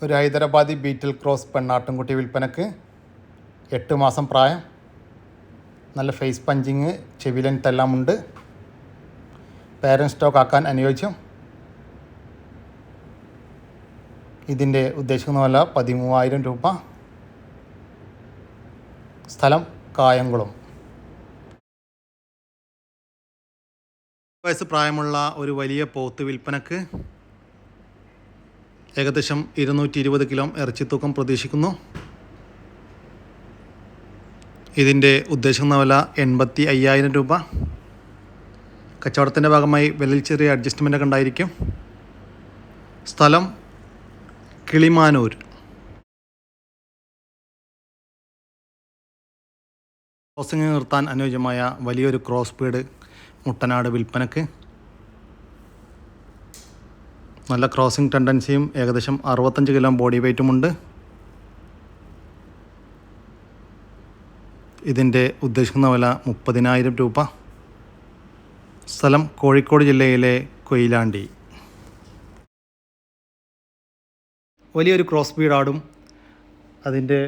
ഒരു ഹൈദരാബാദി ബീറ്റിൽ ക്രോസ് പെണ്ണാട്ടുംകുട്ടി വിൽപ്പനക്ക് 8 മാസം പ്രായം. നല്ല ഫേസ് പഞ്ചിങ്, ചെവി ലെങ്ത് എല്ലാം ഉണ്ട്. പാരൻറ് സ്റ്റോക്ക് ആക്കാൻ അനുയോജ്യം. ഇതിൻ്റെ ഉദ്ദേശിക്കുന്ന വില 13,000 രൂപ. സ്ഥലം കായംകുളം. വയസ്സ് പ്രായമുള്ള ഒരു വലിയ പോത്ത് വിൽപ്പനക്ക് ഏകദേശം 220 കിലോ ഇറച്ചിത്തൂക്കം പ്രതീക്ഷിക്കുന്നു. ഇതിൻ്റെ ഉദ്ദേശിക്കുന്ന വില 85,000 രൂപ. കച്ചവടത്തിൻ്റെ ഭാഗമായി വിലയിൽ ചെറിയ അഡ്ജസ്റ്റ്മെൻ്റൊക്കെ ഉണ്ടായിരിക്കും. സ്ഥലം കിളിമാനൂർ. ക്രോസിംഗ് നിർത്താൻ അനുയോജ്യമായ വലിയൊരു ക്രോസ് ബീഡ് മുട്ടനാട് വിൽപ്പനക്ക്. നല്ല ക്രോസിംഗ് ടെൻഡൻസിയും ഏകദേശം 65 കിലോ ബോഡി വെയ്റ്റുമുണ്ട്. ഇതിൻ്റെ ഉദ്ദേശിക്കുന്ന വില 30,000 രൂപ. സ്ഥലം കോഴിക്കോട് ജില്ലയിലെ കൊയിലാണ്ടി. വലിയൊരു ക്രോസ് ബീഡ് ആടും അതിൻ്റെ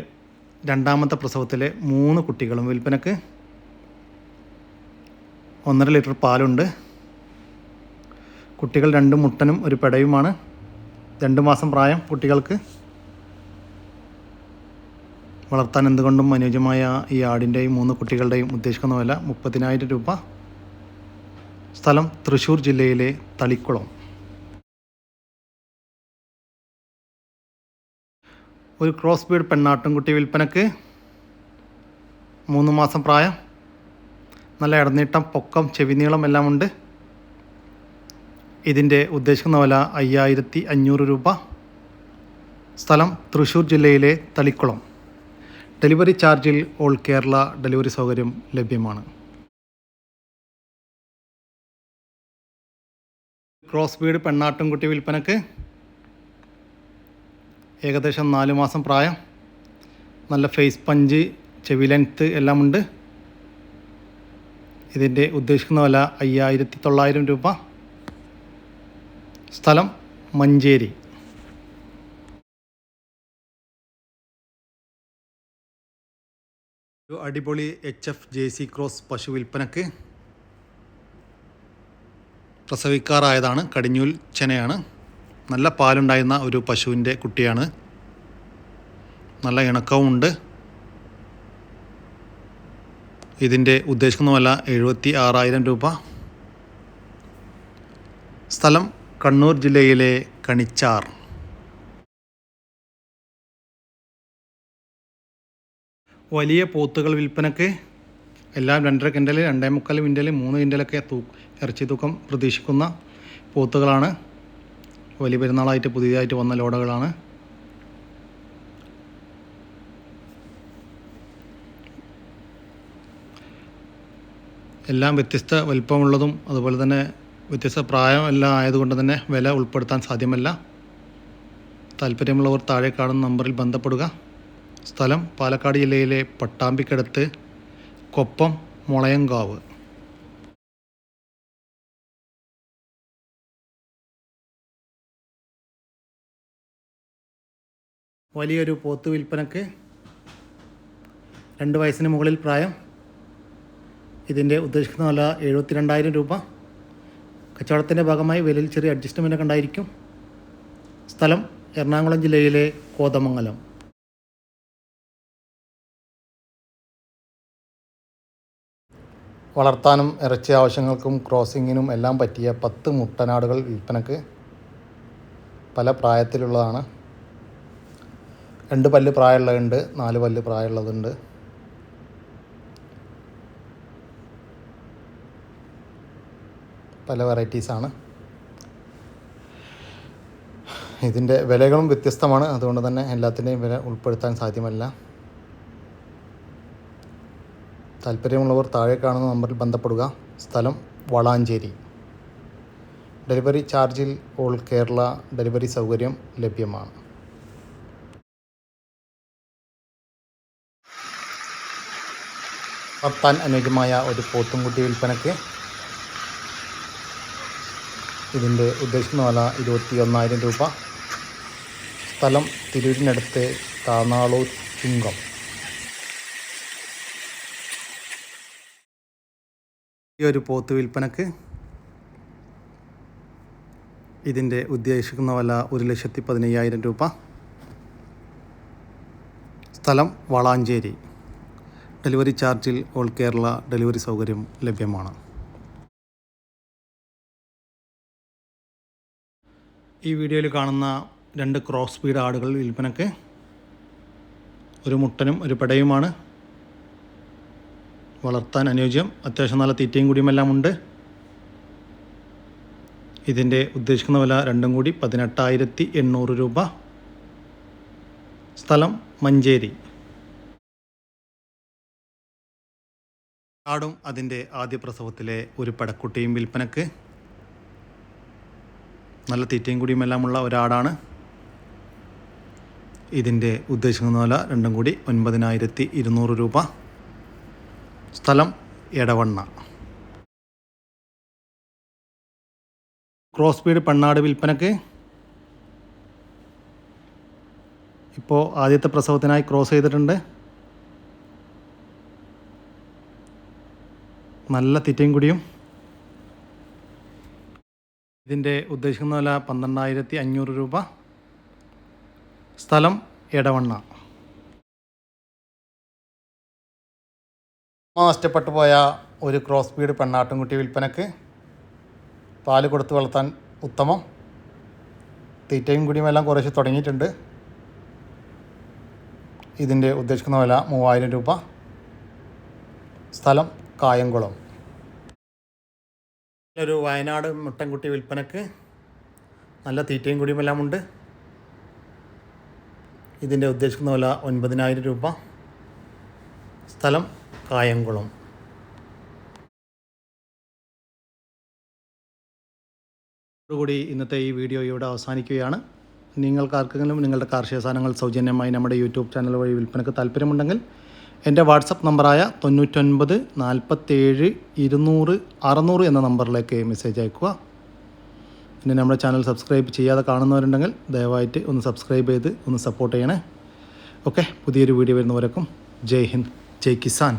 രണ്ടാമത്തെ പ്രസവത്തിലെ 3 കുട്ടികളും വിൽപ്പനക്ക്. 1.5 ലിറ്റർ പാലുണ്ട്. കുട്ടികൾ 2 മുട്ടനും ഒരു പെടയുമാണ്. 2 മാസം പ്രായം കുട്ടികൾക്ക്. വളർത്താൻ എന്തുകൊണ്ടും അനുയോജ്യമായ ഈ ആടിൻ്റെയും 3 കുട്ടികളുടെയും ഉദ്ദേശിക്കുന്ന വില 30,000 രൂപ. സ്ഥലം തൃശ്ശൂർ ജില്ലയിലെ തളിക്കുളം. ഒരു ക്രോസ് ബീഡ് പെണ്ണാട്ടുംകുട്ടി വിൽപ്പനക്ക്. 3 മാസം പ്രായം. നല്ല ഇടനീട്ടം, പൊക്കം, ചെവിനീളം എല്ലാം ഉണ്ട്. ഇതിൻ്റെ ഉദ്ദേശിക്കുന്ന വില 5,500 രൂപ. സ്ഥലം തൃശ്ശൂർ ജില്ലയിലെ തളിക്കുളം. ഡെലിവറി ചാർജിൽ ഓൾ കേരള ഡെലിവറി സൗകര്യം ലഭ്യമാണ്. ക്രോസ് ബീഡ് പെണ്ണാട്ടുംകുട്ടി വിൽപ്പനക്ക്. ഏകദേശം 4 മാസം പ്രായം. നല്ല ഫേസ് പഞ്ച്, ചെവി ലെങ്ത്ത് എല്ലാം ഉണ്ട്. ഇതിൻ്റെ ഉദ്ദേശിക്കുന്ന വില 5,900 രൂപ. സ്ഥലം മഞ്ചേരി. ഒരു അടിപൊളി HF ജേഴ്സി ക്രോസ് പശു വിൽപ്പനക്ക്. പ്രസവിക്കാറായതാണ്. കടിഞ്ഞൂൽ ചെനയാണ്. നല്ല പാലുണ്ടായിരുന്ന ഒരു പശുവിൻ്റെ കുട്ടിയാണ്. നല്ല ഇണക്കവും ഉണ്ട്. ഇതിൻ്റെ ഉദ്ദേശിക്കുന്ന വില 76,000 രൂപ. സ്ഥലം കണ്ണൂർ ജില്ലയിലെ കണിച്ചാർ. വലിയ പോത്തുകൾ വിൽപ്പനക്ക്. എല്ലാം 2.5 കിൻഡൽ, 2.25 കിൻഡൽ, 3 കിൻഡലൊക്കെ ഇറച്ചി തൂക്കം പ്രതീക്ഷിക്കുന്ന പോത്തുകളാണ്. വലിയ പെരുന്നാളായിട്ട് പുതിയതായിട്ട് വന്ന ലോഡുകളാണ്. എല്ലാം വ്യത്യസ്ത വലിപ്പമുള്ളതും അതുപോലെ തന്നെ വ്യത്യസ്ത പ്രായം എല്ലാം ആയതുകൊണ്ട് തന്നെ വില ഉൾപ്പെടുത്താൻ സാധ്യമല്ല. താല്പര്യമുള്ളവർ താഴെ കാണുന്ന നമ്പറിൽ ബന്ധപ്പെടുക. സ്ഥലം പാലക്കാട് ജില്ലയിലെ പട്ടാമ്പിക്കടുത്ത് കൊപ്പം മുളയങ്കാവ്. വലിയൊരു പോത്ത് വിൽപ്പനക്ക്. 2 വയസ്സിന് മുകളിൽ പ്രായം. ഇതിൻ്റെ ഉദ്ദേശിക്കുന്ന വില 72,000 രൂപ. കച്ചവടത്തിൻ്റെ ഭാഗമായി വിലയിൽ ചെറിയ അഡ്ജസ്റ്റ്മെൻ്റൊക്കെ ഉണ്ടായിരിക്കും. സ്ഥലം എറണാകുളം ജില്ലയിലെ കോതമംഗലം. വളർത്താനും ഇറച്ചി ആവശ്യങ്ങൾക്കും ക്രോസിങ്ങിനും എല്ലാം പറ്റിയ 10 മുട്ടനാടുകൾ വിൽപ്പനക്ക്. പല പ്രായത്തിലുള്ളതാണ്. 2 പല്ല് പ്രായമുള്ളതുണ്ട്, 4 പല്ല് പ്രായമുള്ളതുണ്ട്. പല വെറൈറ്റീസാണ്. ഇതിൻ്റെ വിലകളും വ്യത്യസ്തമാണ്. അതുകൊണ്ട് തന്നെ എല്ലാത്തിൻ്റെയും വില ഉൾപ്പെടുത്താൻ സാധ്യമല്ല. താല്പര്യമുള്ളവർ താഴെ കാണുന്ന നമ്പറിൽ ബന്ധപ്പെടുക. സ്ഥലം വളാഞ്ചേരി. ഡെലിവറി ചാർജിൽ ഓൾ കേരള ഡെലിവറി സൗകര്യം ലഭ്യമാണ്. വളർത്താൻ അനുയോജ്യമായ ഒരു പോത്തുംകുട്ടി വിൽപ്പനയ്ക്ക്. ഇതിൻ്റെ ഉദ്ദേശിക്കുന്ന വില 21,000 രൂപ. സ്ഥലം തിരൂരിനടുത്ത് താനാളൂർ ചുങ്കം. ഈ ഒരു പോത്ത് വിൽപ്പനക്ക് ഇതിൻ്റെ ഉദ്ദേശിക്കുന്ന വില 1,15,000 രൂപ. സ്ഥലം വളാഞ്ചേരി. ഡെലിവറി ചാർജിൽ ഓൾ കേരള ഡെലിവറി സൗകര്യം ലഭ്യമാണ്. ഈ വീഡിയോയിൽ കാണുന്ന 2 ക്രോസ് ബീഡ് ആടുകൾ വിൽപ്പനക്ക്. ഒരു മുട്ടനും ഒരു പെടയുമാണ്. വളർത്താൻ അനുയോജ്യം. അത്യാവശ്യം നല്ല തീറ്റയും കൂടിയുമെല്ലാം ഉണ്ട്. ഇതിൻ്റെ ഉദ്ദേശിക്കുന്ന വില രണ്ടും കൂടി 18,800 രൂപ. സ്ഥലം മഞ്ചേരി. ആടും അതിൻ്റെ ആദ്യ പ്രസവത്തിലെ ഒരു പെടക്കുട്ടിയും വിൽപ്പനക്ക്. നല്ല തീറ്റയും കൂടിയുമെല്ലാമുള്ള ഒരാടാണ്. ഇതിൻ്റെ ഉദ്ദേശിക്കുന്ന വില രണ്ടും കൂടി 9,200 രൂപ. സ്ഥലം എടവണ്ണ. ക്രോസ് ബീഡ് പെണ്ണാട് വിൽപ്പനക്ക്. ഇപ്പോൾ ആദ്യത്തെ പ്രസവത്തിനായി ക്രോസ് ചെയ്തിട്ടുണ്ട്. നല്ല തീറ്റയും കൂടിയും. ഇതിൻ്റെ ഉദ്ദേശിക്കുന്ന വില 12,500 രൂപ. സ്ഥലം എടവണ്ണ. നഷ്ടപ്പെട്ടു പോയ ഒരു ക്രോസ് ബീഡ് പെണ്ണാട്ടുംകുട്ടി വിൽപ്പനക്ക്. പാല് കൊടുത്ത് വളർത്താൻ ഉത്തമം. തീറ്റയും കൂടിയും എല്ലാം കുറേശ്ശെ തുടങ്ങിയിട്ടുണ്ട്. ഇതിൻ്റെ ഉദ്ദേശിക്കുന്ന വില 3,000 രൂപ. സ്ഥലം കായംകുളം. ഒരു വയനാട് മുട്ടൻകുട്ടി വിൽപ്പനക്ക്. നല്ല തീറ്റയും കൂടിയുമെല്ലാം ഉണ്ട്. ഇതിൻ്റെ ഉദ്ദേശിക്കുന്ന വില 9,000 രൂപ. സ്ഥലം കായംകുളം. അതോടുകൂടി ഇന്നത്തെ ഈ വീഡിയോ ഇവിടെ അവസാനിക്കുകയാണ്. നിങ്ങൾക്കാർക്കെങ്കിലും നിങ്ങളുടെ കാർഷിക സാധനങ്ങൾ സൗജന്യമായി നമ്മുടെ യൂട്യൂബ് ചാനൽ വഴി വിൽപ്പനക്ക് താല്പര്യമുണ്ടെങ്കിൽ എൻ്റെ വാട്സപ്പ് നമ്പറായ 99 47 200 600 എന്ന നമ്പറിലേക്ക് മെസ്സേജ് അയക്കുക. പിന്നെ നമ്മുടെ ചാനൽ സബ്സ്ക്രൈബ് ചെയ്യാതെ കാണുന്നവരുണ്ടെങ്കിൽ ദയവായിട്ട് ഒന്ന് സബ്സ്ക്രൈബ് ചെയ്ത് ഒന്ന് സപ്പോർട്ട് ചെയ്യണേ. ഓക്കെ, പുതിയൊരു വീഡിയോ വരുന്നവരേക്കും ജയ് ഹിന്ദ്, ജയ് കിസാൻ.